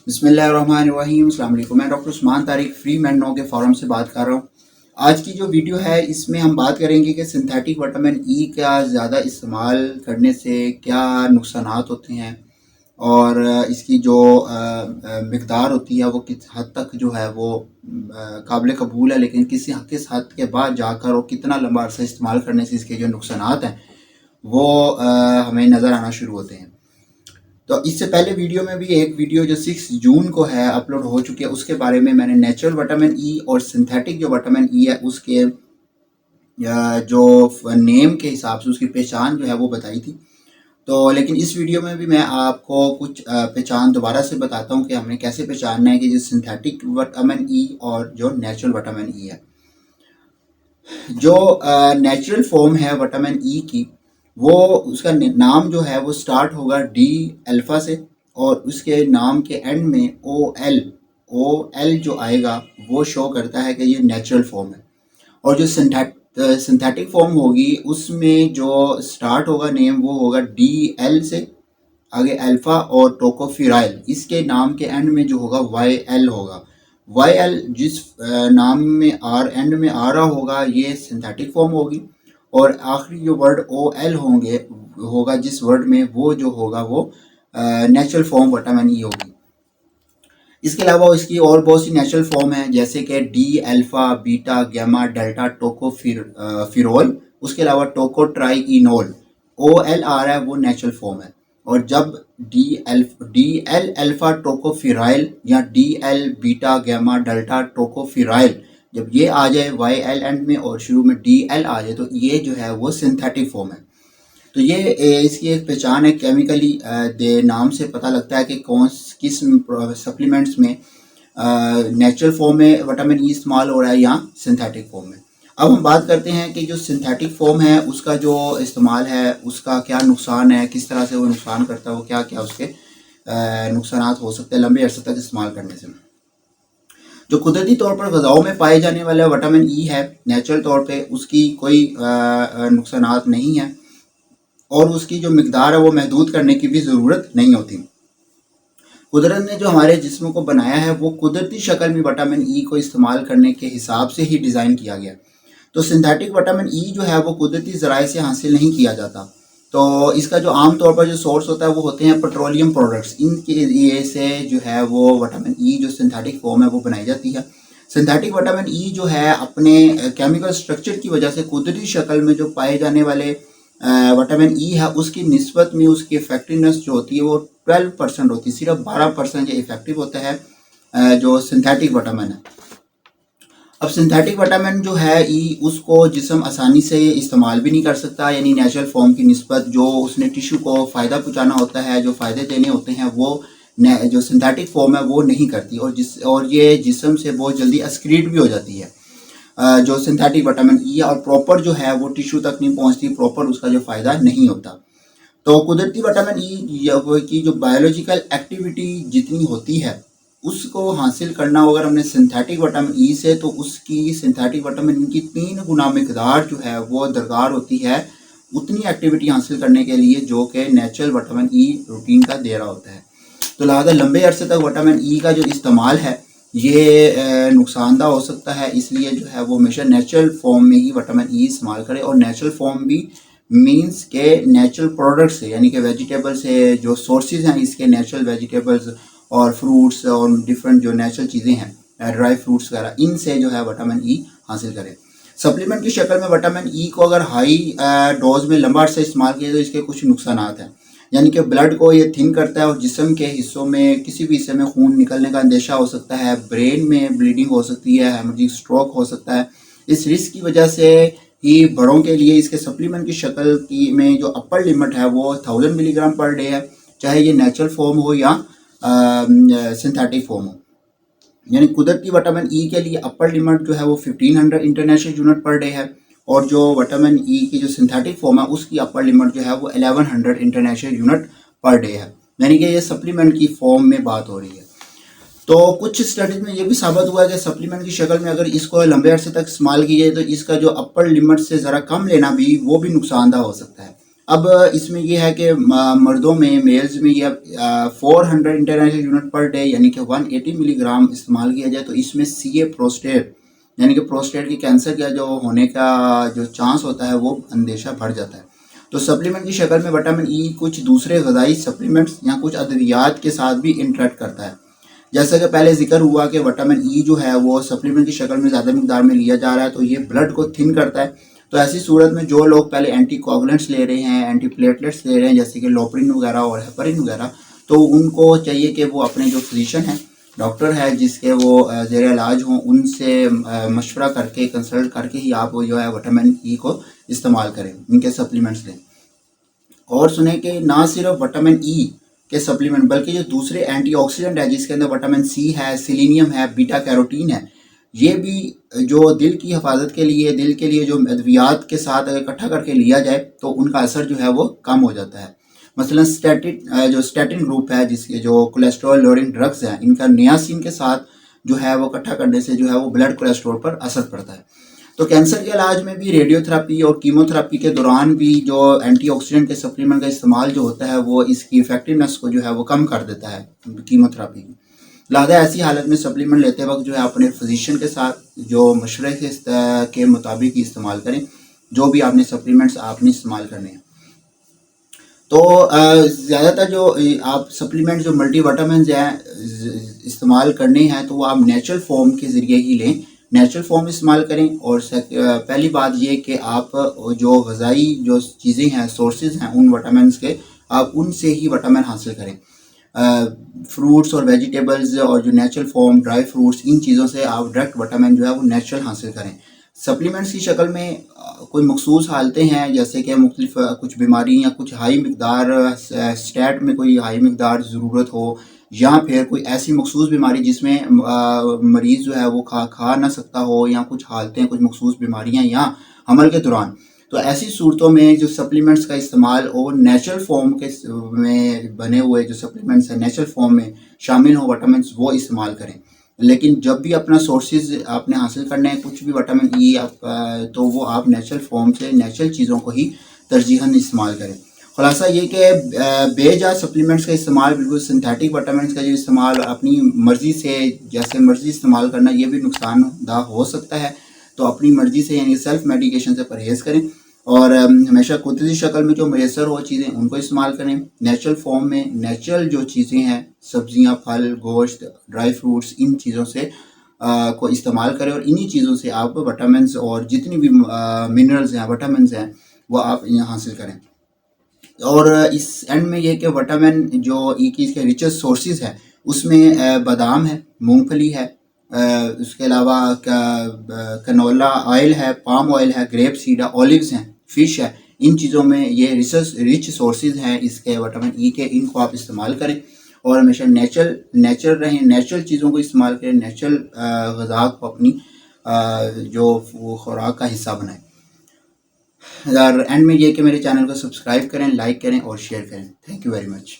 बिस्मिल्लाहिर्रहमानिर्रहीम। अस्सलाम वालेकुम। मैं doctor Usman Tariq free man नो के फोरम से बात कर रहा हूँ। आज की जो वीडियो है इसमें हम बात करेंगे कि सिंथेटिक विटामिन ई का ज़्यादा इस्तेमाल करने से क्या नुकसानात होते हैं और इसकी जो मिकदार होती है वो किस हद तक जो है वो काबिल कबूल है, लेकिन किस हद के बाद जाकर और कितना लंबा अरसा इस्तेमाल करने से इसके जो नुकसानात हैं वो हमें नज़र आना शुरू होते हैं। तो इससे पहले वीडियो में भी एक वीडियो जो 6 जून को है अपलोड हो चुकी है, उसके बारे में मैंने नेचुरल विटामिन ई और सिंथेटिक जो विटामिन ई है उसके जो नेम के हिसाब से उसकी पहचान जो है वो बताई थी। तो लेकिन इस वीडियो में भी मैं आपको कुछ पहचान दोबारा से बताता हूँ कि हमें कैसे पहचानना है कि जो सिंथेटिक विटामिन ई और जो नेचुरल विटामिन ई है। जो नेचुरल फॉर्म है विटामिन ई की, वो उसका नाम जो है वो स्टार्ट होगा डी अल्फ़ा से और उसके नाम के एंड में ओ एल जो आएगा वो शो करता है कि ये नेचुरल फॉर्म है। और जो सिंथेटिक फॉर्म होगी उसमें जो स्टार्ट होगा नेम वो होगा डी एल से आगे अल्फ़ा और टोकोफिराइल, इसके नाम के एंड में जो होगा वाई एल होगा। वाई एल जिस नाम में आर एंड में आ रहा होगा ये सिंथेटिक फॉर्म होगी और आखिरी जो वर्ड ओ एल होगा जिस वर्ड में वो जो होगा वो नेचुरल फॉर्म विटामिन ई होगी। इसके अलावा इसकी और बहुत सी नेचुरल फॉर्म है जैसे कि D alpha beta gamma delta फिरोल, उसके अलावा टोको ट्राई इनोल, ओ एल आ रहा है वो नेचुरल फॉर्म है। और जब डी एल अल्फ़ा टोकोफिराइल या D L beta gamma delta tocopheryl जब ये आ जाए वाई एल एंड में और शुरू में डी एल आ जाए तो ये जो है वो सिंथेटिक फॉर्म है। तो ये इसकी एक पहचान है केमिकली दे नाम से पता लगता है कि किस सप्लीमेंट्स में नेचुरल फॉर्म में विटामिन ई इस्तेमाल हो रहा है या सिंथेटिक फॉर्म में। अब हम बात करते हैं कि जो सिंथेटिक फॉर्म है उसका जो इस्तेमाल है उसका क्या नुकसान है, किस तरह से वो नुकसान करता है, वो क्या क्या उसके नुकसानात हो सकते हैं लंबे अरसे तक इस्तेमाल करने से। जो कुदरती तौर पर ग़िज़ाओं में पाए जाने वाला विटामिन ई है नेचुरल तौर पे उसकी कोई नुकसानात नहीं है और उसकी जो मिकदार है वो महदूद करने की भी ज़रूरत नहीं होती। कुदरत ने जो हमारे जिस्म को बनाया है वो कुदरती शक्ल में विटामिन ई को इस्तेमाल करने के हिसाब से ही डिज़ाइन किया गया। तो सिंथेटिक विटामिन ई जो है वो कुदरती ज़राए से हासिल नहीं किया जाता। तो इसका जो आम तौर पर जो सोर्स होता है वो होते हैं पेट्रोलियम प्रोडक्ट्स, इनके ये से जो है वो विटामिन ई जो सिंथेटिक फॉर्म है वो बनाई जाती है। सिंथेटिक विटामिन ई जो है अपने केमिकल स्ट्रक्चर की वजह से कुदरती शक्ल में जो पाए जाने वाले विटामिन ई है उसकी निस्बत में उसकी इफेक्टिवनेस जो होती है वो 12% होती है, सिर्फ 12% ये इफेक्टिव होता है जो सिंथेटिक विटामिन है। अब सिंथेटिक विटामिन जो है ई उसको जिस्म आसानी से इस्तेमाल भी नहीं कर सकता, यानी नेचुरल फॉर्म की निस्बत जो उसने टिश्यू को फ़ायदा पहुंचाना होता है, जो फ़ायदे देने होते हैं वो जो सिंथेटिक फॉर्म है वो नहीं करती और ये जिस्म से बहुत जल्दी एक्सक्रीट भी हो जाती है जो सिंथेटिक विटामिन ई और प्रॉपर जो है वो टिश्यू तक नहीं पहुंचती, प्रॉपर उसका जो फ़ायदा नहीं होता। तो कुदरती विटामिन ई की जो बायोलॉजिकल एक्टिविटी जितनी होती है उसको हासिल करना अगर हमने सिंथेटिक विटामिन ई से, तो उसकी सिंथेटिक विटामिन ई की 3 गुना मिकदार जो है वो दरकार होती है उतनी एक्टिविटी हासिल करने के लिए जो कि नेचुरल विटामिन ई रूटीन का दे रहा होता है। तो लिहाजा लंबे अरसे तक विटामिन ई का जो इस्तेमाल है ये नुकसानदा हो सकता है, इसलिए जो है वो हमेशा नेचुरल फॉर्म में ही विटामिन ई इस्तेमाल करें। और नेचुरल फॉर्म भी मींस के नेचुरल प्रोडक्ट से, यानी कि वेजिटेबल से जो सोर्सेज हैं इसके नेचुरल वेजिटेबल्स और फ्रूट्स और डिफरेंट जो नेचुरल चीज़ें हैं ड्राई फ्रूट्स वगैरह, इनसे जो है विटामिन ई हासिल करें। सप्लीमेंट की शक्ल में विटामिन ई को अगर हाई डोज में लंबा अरसा इस्तेमाल किया तो इसके कुछ नुकसानात हैं, यानी कि ब्लड को ये थिन करता है और जिस्म के हिस्सों में किसी भी हिस्से में खून निकलने का अंदेशा हो सकता है, ब्रेन में ब्लीडिंग हो सकती है, हेमरेजिक स्ट्रोक हो सकता है। इस रिस्क की वजह से ही बड़ों के लिए इसके सप्लीमेंट की शक्ल की में जो अपर लिमिट है वो 1000 मिलीग्राम पर डे है, चाहे ये नेचुरल फॉर्म हो या सिंथेटिक फॉर्म हो। यानी कुदरती विटामिन ई के लिए अपर लिमिट जो है वो 1500 इंटरनेशनल यूनिट पर डे है और जो विटामिन ई की जो सिंथेटिक फॉर्म है उसकी अपर लिमिट जो है वो 1100 इंटरनेशनल यूनिट पर डे है, यानी कि ये सप्लीमेंट की फॉर्म में बात हो रही है। तो कुछ स्टडीज में ये भी साबित हुआ है कि सप्लीमेंट की शक्ल में अगर इसको लंबे अरसे तक इस्तेमाल की जाए तो इसका जो अपर लिमिट से ज़रा कम लेना भी वो भी नुकसानदा हो सकता है। अब इसमें ये है कि मर्दों में, मेल्स में ये 400 इंटरनेशनल यूनिट पर डे यानी कि 180 मिलीग्राम इस्तेमाल किया जाए तो इसमें सीए प्रोस्टेट यानी कि प्रोस्टेट की कैंसर का जो होने का जो चांस होता है वो अंदेशा बढ़ जाता है। तो सप्लीमेंट की शक्ल में विटामिन ई कुछ दूसरे ग़िज़ाई सप्लीमेंट्स या कुछ अद्वियात के साथ भी इंटरेक्ट करता है। जैसा कि पहले जिक्र हुआ कि विटामिन ई जो है वो सप्लीमेंट की शक्ल में ज़्यादा मिकदार में लिया जा रहा है तो ये ब्लड को थिन करता है। तो ऐसी सूरत में जो लोग पहले एंटीकोगुलेंट्स ले रहे हैं, एंटीप्लेटलेट्स ले रहे हैं जैसे कि लोपरिन वगैरह और हेपरिन वगैरह, तो उनको चाहिए कि वो अपने जो फिजिशियन हैं, डॉक्टर है जिसके वो ज़ेर इलाज हों, उनसे मशवरा करके, कंसल्ट करके ही आप जो है विटामिन ई को इस्तेमाल करें, इनके सप्लीमेंट्स लें। और सुने कि ना सिर्फ विटामिन ई के सप्लीमेंट बल्कि जो दूसरे एंटीऑक्सीडेंट है जिसके अंदर विटामिन सी है, सेलेनियम है, बीटा कैरोटीन है, ये भी जो दिल की हिफाजत के लिए, दिल के लिए जो अद्वियात के साथ अगर इकट्ठा करके लिया जाए तो उनका असर जो है वो कम हो जाता है। मसलन स्टैटिन ग्रुप है जिसके जो कोलेस्ट्रॉल लोअरिंग ड्रग्स हैं, इनका नियासिन के साथ जो है वो इकट्ठा करने से जो है वो ब्लड कोलेस्ट्रॉल पर असर पड़ता है। तो कैंसर के इलाज में भी रेडियोथेरेपी और कीमोथेरेपी के दौरान भी जो एंटीऑक्सीडेंट के सप्लीमेंट का इस्तेमाल जो होता है वो इसकी इफेक्टिवनेस को जो है वो कम कर देता है कीमोथेरेपी की। लिहाजा ऐसी हालत में सप्लीमेंट लेते वक्त जो है अपने फिजिशियन के साथ जो मशवरे के मुताबिक ही इस्तेमाल करें, जो भी आपने सप्लीमेंट्स आपने इस्तेमाल करने हैं। तो ज़्यादातर जो आप सप्लीमेंट जो मल्टीविटामिन्स हैं इस्तेमाल करने हैं तो वो आप नेचुरल फॉर्म के ज़रिए ही लें, नेचुरल फॉर्म इस्तेमाल करें। और पहली बात ये कि आप जो ग़िज़ाई जो चीज़ें हैं, सोर्सेज हैं उन विटामिन्स के, आप उनसे ही विटामिन हासिल करें। फ्रूट्स और वेजिटेबल्स और जो नेचुरल फॉर्म ड्राई फ्रूट्स, इन चीज़ों से आप डायरेक्ट विटामिन जो है वो नेचुरल हासिल करें। सप्लीमेंट्स की शक्ल में कोई मखसूस हालतें हैं जैसे कि मुख्तलिफ कुछ बीमारी या कुछ हाई मकदार स्टैट में कोई हाई मकदार ज़रूरत हो, या फिर कोई ऐसी मखसूस बीमारी जिसमें मरीज़ जो है वो खा ना सकता हो, या कुछ हालतें, कुछ मखसूस बीमारियां या हमल के दौरान, तो ऐसी सूरतों में जो सप्लीमेंट्स का इस्तेमाल और नेचुरल फॉर्म के में बने हुए जो सप्लीमेंट्स हैं नेचुरल फॉर्म में शामिल हो विटामिन्स, वो इस्तेमाल करें। लेकिन जब भी अपना सोर्सेज आपने हासिल करने हैं कुछ भी विटामिन ई तो वो आप नेचुरल फॉर्म से, नेचुरल चीज़ों को ही तरजीहन इस्तेमाल करें। खुलासा ये कि बेजा सप्लीमेंट्स का इस्तेमाल, बिल्कुल सिंथेटिक विटामिन्स का जो इस्तेमाल अपनी मर्ज़ी से जैसे मर्ज़ी इस्तेमाल करना, ये भी नुकसानदा हो सकता है। तो अपनी मर्ज़ी से यानी सेल्फ मेडिकेशन से परहेज़ करें और हमेशा कुदरती शक्ल में जो मैसर हो चीज़ें उनको इस्तेमाल करें। नेचुरल फॉर्म में नेचुरल जो चीज़ें हैं, सब्जियां, फल, गोश्त, ड्राई फ्रूट्स, इन चीज़ों से को इस्तेमाल करें और इन्हीं चीज़ों से आप विटामिन्स और जितनी भी मिनरल्स हैं, विटामिन्स हैं, वो आप यहाँ हासिल करें। और इस एंड में ये कि विटामिन जो ई की इसके रिचेस्ट सोर्सेज है उसमें बादाम है, मूंगफली है, उसके अलावा कनोला ऑयल है, पाम ऑयल है, ग्रेप सीड है, ऑलिव्स हैं, फ़िश है। इन चीज़ों में ये रिच सोर्सेज हैं इसके विटामिन ई के, इनको आप इस्तेमाल करें और हमेशा नेचुरल रहें, नेचुरल चीज़ों को इस्तेमाल करें, नेचुरल ग़िज़ा को अपनी जो खुराक का हिस्सा बनाएं। और एंड में ये कि मेरे चैनल को सब्सक्राइब करें, लाइक करें और शेयर करें। Thank you very much.